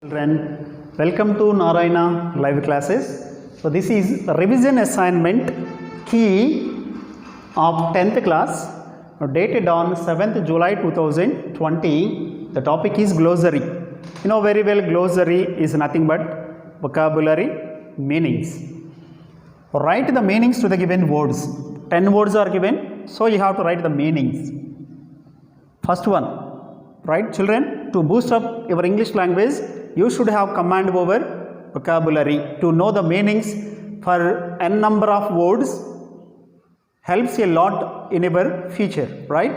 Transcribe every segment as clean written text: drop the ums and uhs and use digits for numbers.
Children, welcome to Narayana live classes. So this is revision assignment key of 10th class dated on 7th July 2020. The topic is glossary. You know very well glossary is nothing but vocabulary meanings. Write the meanings to the given words. 10 words are given, so you have to write the meanings. First one, right children, to boost up your English language, you should have command over vocabulary. To know the meanings for n number of words helps a lot in your future, right?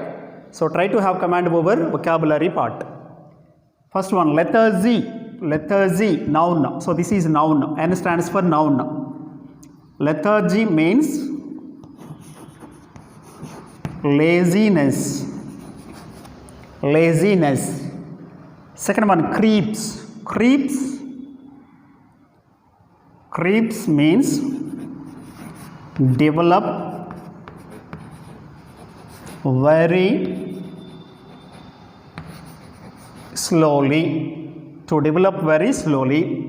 So try to have command over vocabulary part. First one, letter Z. Letter Z, noun. So this is noun. N stands for noun. Lethargy means laziness. Laziness. Second one, creeps. Creeps means develop very slowly. To develop very slowly.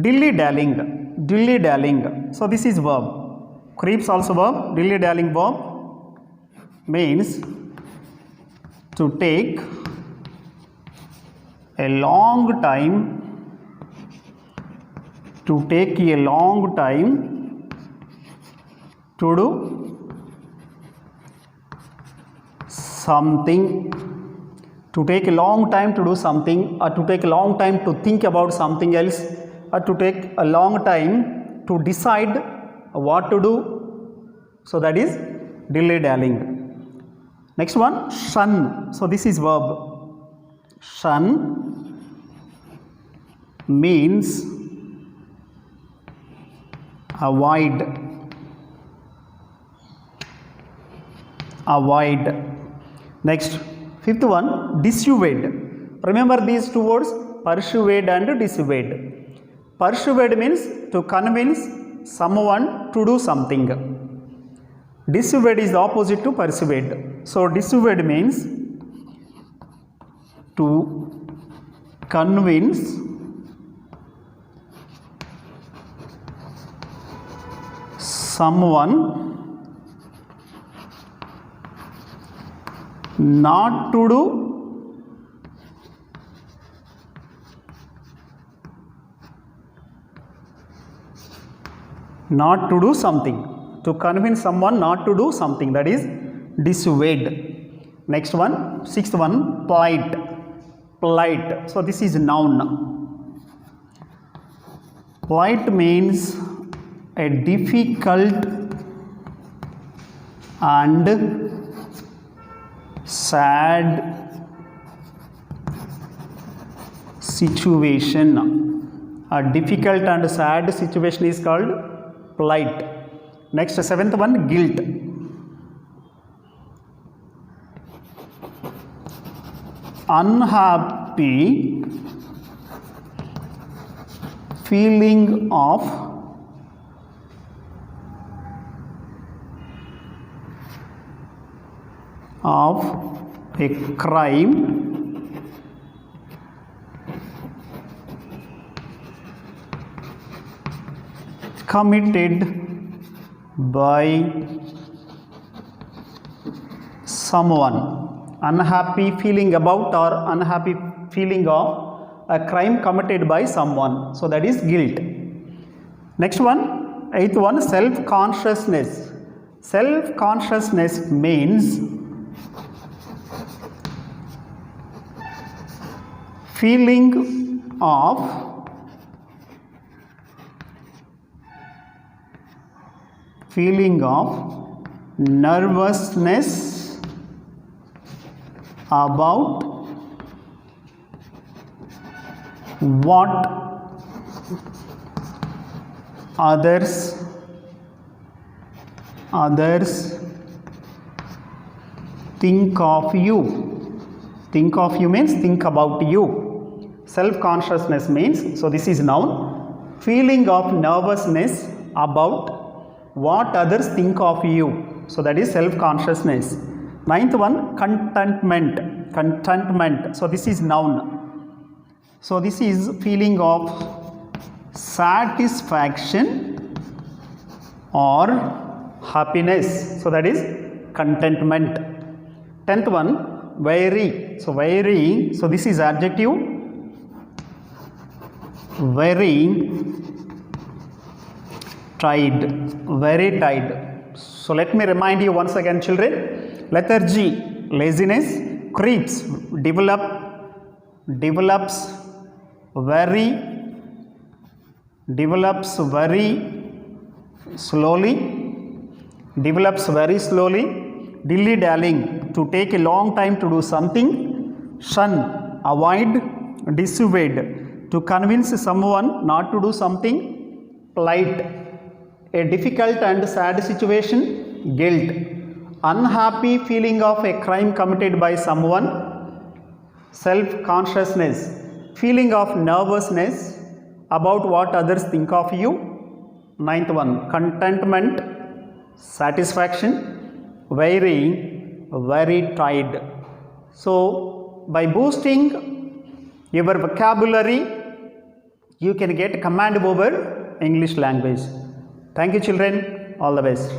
Dilly-dallying. So this is verb. Creeps also verb. Dilly-dallying verb means to take a long time, to do something, to take a long time to do something, or to take a long time to think about something else, or to take a long time to decide what to do. So that is dilly-dallying. Next one, shun. So this is verb. Shun means avoid. Next, fifth one, dissuade. Remember these two words, persuade and dissuade. Persuade means to convince someone to do something. Dissuade is the opposite to persuade. So dissuade means to convince someone not to do something. To convince someone not to do something, that is dissuade. Next one, sixth one, polite. So this is noun. Polite means a difficult and sad situation. A difficult and sad situation is called polite. Next, seventh one, guilt. Unhappy feeling of a crime committed by someone. Unhappy feeling about or unhappy feeling of a crime committed by someone. So that is guilt. Next one, eighth one, self-consciousness. Self-consciousness means feeling of nervousness about what others think of you. Think of you means think about you. Self-consciousness means, so this is noun, feeling of nervousness about what others think of you. So that is self-consciousness. Ninth one, contentment. So this is noun. So this is feeling of satisfaction or happiness. So that is contentment. 10th one, very. So very, so this is adjective, very tired, very tired. So let me remind you once again, children. Lethargy, laziness. Creeps, develops very slowly, dilly-dallying, to take a long time to do something. Shun, avoid, dissuade, to convince someone not to do something. Plight, a difficult and sad situation. Guilt, unhappy feeling of a crime committed by someone. Self-consciousness, feeling of nervousness about what others think of you. 9th one, contentment, satisfaction, very tired. So by boosting your vocabulary, you can get command over English language. Thank you, children. All the best.